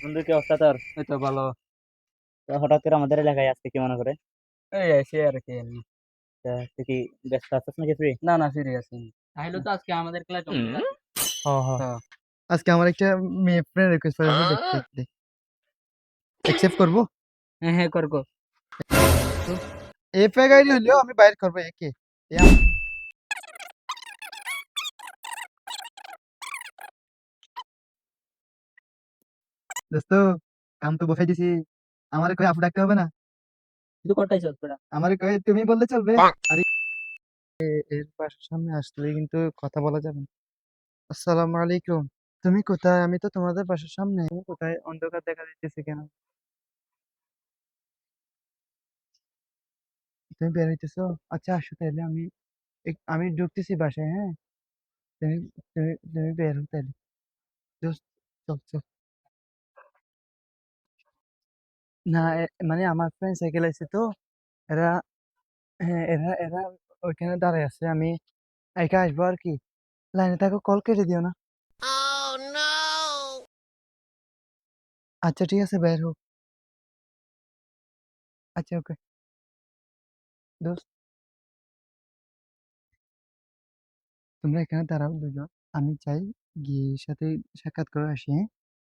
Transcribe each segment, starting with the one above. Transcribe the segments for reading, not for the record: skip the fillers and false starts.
বন্ধু, কি অবস্থা তোর? এই তো ভালো। তো হঠাৎ করে আমাদের এলাকায় আজকে কি মনে করে? এই আছি আর কি এমনি। তুই কি ব্যস্ত আছিস নাকি, ফ্রি? না না, ফিরে আছি। তাহলে তো আজকে আমাদের ক্লাস জমে যাবে। হ হ হ্যাঁ। আজকে আমার একটা মেয়ে ফ্রেন্ড রিকোয়েস্ট করেছে, দেখতে দেখতে অ্যাকসেপ্ট করবো। হ্যাঁ হ্যাঁ, কর কর। তো এ ফেক আইডি হইলেও আমি বাইর করবো একে। এ আম- দোস্ত, কাম তো বসাই দিছি। আমারে কই আপু ডাকতে হবে না। তুই তো কোথায় চল তোরা? আমারে কই তুমি বললে চলবে। আরে এর বাসার সামনে আসলে কিন্তু কথা বলা যাবে না। আসসালামু আলাইকুম। তুমি কোথায়? আমি তো তোমাদের বাসার সামনে। তুমি কোথায়? অন্ধকার দেখা যাইতেছে কেন? তুমি বের হইতেছো? আচ্ছা আসো তাইলে, আমি ঢুকতেছি বাসায়, হ্যাঁ? তুমি তুমি বের হো তাইলে। দোস্ত, চল চল। না, মানে আমার ফ্রেন্ড সাইকেল আছে তো, এরা, হ্যাঁ, এরা ওইখানে দাঁড়ায় আছে। আমি একা আসবো আর কি। লাইনে থাকো, কল কেটে দিও না। আচ্ছা ঠিক আছে, বের হোক। আচ্ছা ওকে। দোস্ত, তোমরা এখানে দাঁড়াও দুজন, আমি চাই গিয়ে সাথে সাক্ষাৎ করে আসি, হ্যাঁ?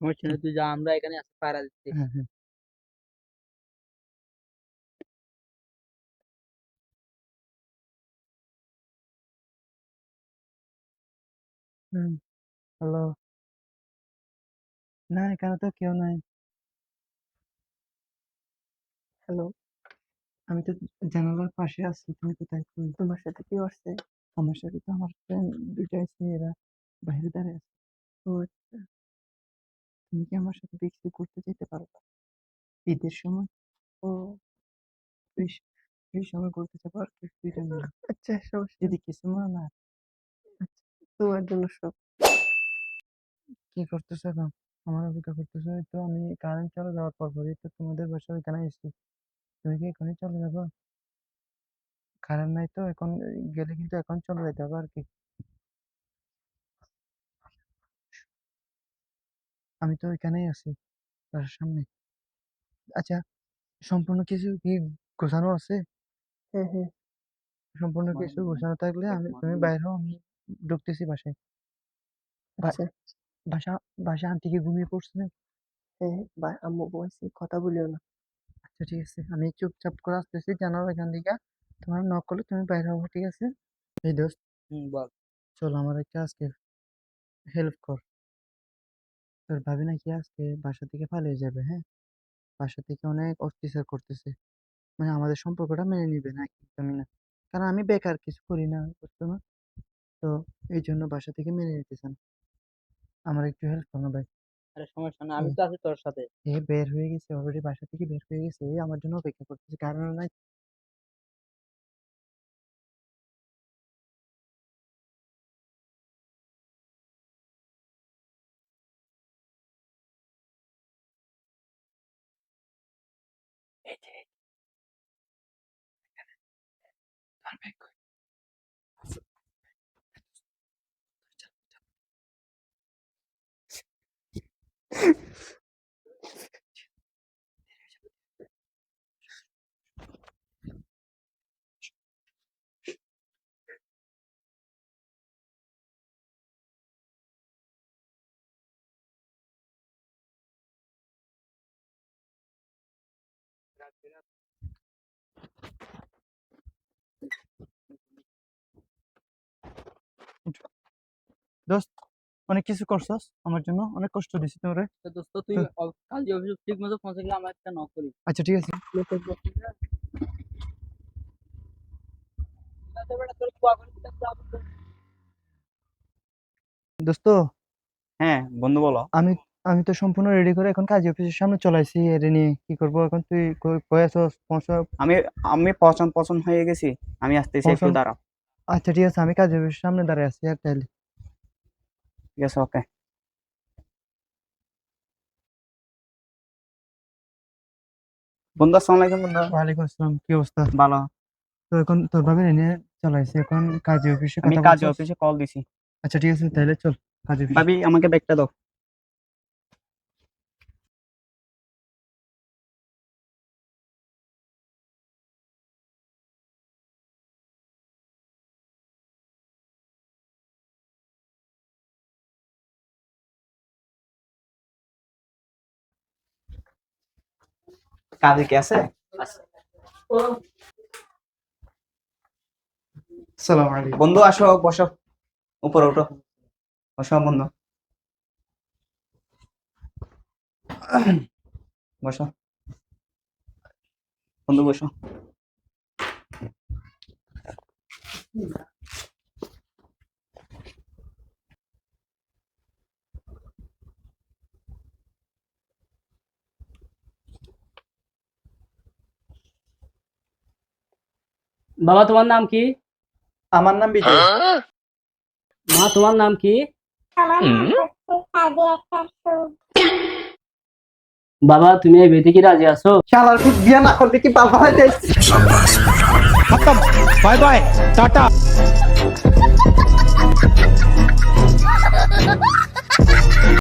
সমস্যা চল। নেই, তুই যা, আমরা এখানে আছি, পাড়া দিচ্ছি। হ্যাঁ হ্যাঁ। হুম। হ্যালো। না, এখানে তো কেউ নাই। হ্যালো। আমি তো জানালার পাশে আছি, তুমি কোথায়? কই? তোমার সাথে কি আসছে? আমার সাথে তো আমার ফ্রেন্ড দুইটা আছে, এরা বাইরে দাঁড়ায় আছে। ও আচ্ছা। তুমি কি আমার সাথে বিক্রি করতে যেতে পারবা ঈদের সময়? ও, এই এই সময় করতে যাবো আর কি, দুইটা মিলে। আচ্ছা, সমস্যা যদি কিছু মনে না। আচ্ছা, তোমার জন্য সব। কি করতেছো এখন? আমার অপেক্ষা করতেছো? এই তো আমি কারেন্ট চলে যাওয়ার পর পরই তো তোমাদের বাসা ওইখানে এসেছি। তুমি কি এখনই চলে যাবো? কারেন্ট নাই তো এখন, গেলে কিন্তু এখন চলে যেতে হবে আর কি। আমি তো ওইখানেই আছি, বাসার সামনে। আচ্ছা, সম্পূর্ণ কিছু কি গোছানো আছে? হ্যাঁ হ্যাঁ, সম্পূর্ণ কিছু গোছানো থাকলে তুমি বাইরে হও, আমি ঢুকতেছি বাসায়। বা- আচ্ছা, বাসা বাসা আন্টি কি ঘুমিয়ে পড়ছে? হ্যাঁ, বা আম্মু বলছে কথা বলিও না। আচ্ছা ঠিক আছে, আমি চুপচাপ করে আসতেছি জানালা এখান থেকে। তোমার নক করলে তুমি বাইরে হবো, ঠিক আছে? এই দোস্ত, বল। চল আমার একটা আজকে হেল্প কর। তোর ভাবি নাকি আজকে বাসা থেকে পালিয়ে যাবে, হ্যাঁ? বাসা থেকে অনেক অত্যাচার করতেছে, মানে আমাদের সম্পর্কটা মেনে নিবে না একদমই না। কারণ আমি বেকার, কিছু করি না, বুঝতো না? তো এই জন্য বাসা থেকে মেনে নিতেছে না। আমার একটু হেল্প করো না ভাই। আরে সমস্যা না, এ আমি তো আছি তোর সাথে। এ বের হয়ে গেছে অলরেডি, বাসা থেকে বের হয়ে গেছে, এ আমার জন্য অপেক্ষা করতেছে, কারণ নাই। এই যে, তোমার ব্যাগ কই? দোস্ত, অনেক কিছু করছস আমার জন্য, অনেক কষ্ট দিছি তোরে। তো দোস্ত, তুই তো কাল যে অফিস ঠিক মতো পৌঁছে গেলে আমার একটা নক করিস। আচ্ছা ঠিক আছে। মেসেজ বক্সে যা। ঠিক আছে বেটা, তোর দোয়া করি, তুই যা বলতে। দোস্ত, হ্যাঁ বন্ধু, বলো। আমি আমি তো সম্পূর্ণ রেডি করে এখন কাজী অফিসের সামনে চলে আসছি, এরে নিয়ে কি করবো এখন? তুই কই আছস? পৌঁছা। আমি আমি পছন্দ পছন্দ হয়ে গেছি। আমি আসতেছি, একটু পৌঁছান। দাঁড়াও। আচ্ছা ঠিক আছে, আমি কাজী অফিসের সামনে দাঁড়িয়ে আছি আর তাহলে। ঠিক আছে, ওকে। বন্ধু, আসসালামু আলাইকুম বন্ধু। ওয়ালাইকুম আসসালাম, কি অবস্থা? ভালো। তো এখন তোর ভাবে নিয়ে চলে আসছি, এখন কাজী অফিসে আমি কথা কাজে বলছস? অফিসে কল দিছি। আচ্ছা ঠিক আছে, তাহলে চল কাজী অফিসে। ভাবি, আমাকে ব্যাগটা দাও। কাজে কি আছে? আসসালামু আলাইকুম। বন্ধু আসো, বসো, উপরে উঠো, বসো বন্ধু, বসো বন্ধু, বসো। বাবা তোমার নাম কি? আমার নাম বিজয়। মা তোমার নাম কি? বাবা তুমি এই বিয়েতে কি রাজি আছো? শালার খুব বিয়া না করলে কি বাল বানাইতে खत्म बाय बाय टाटा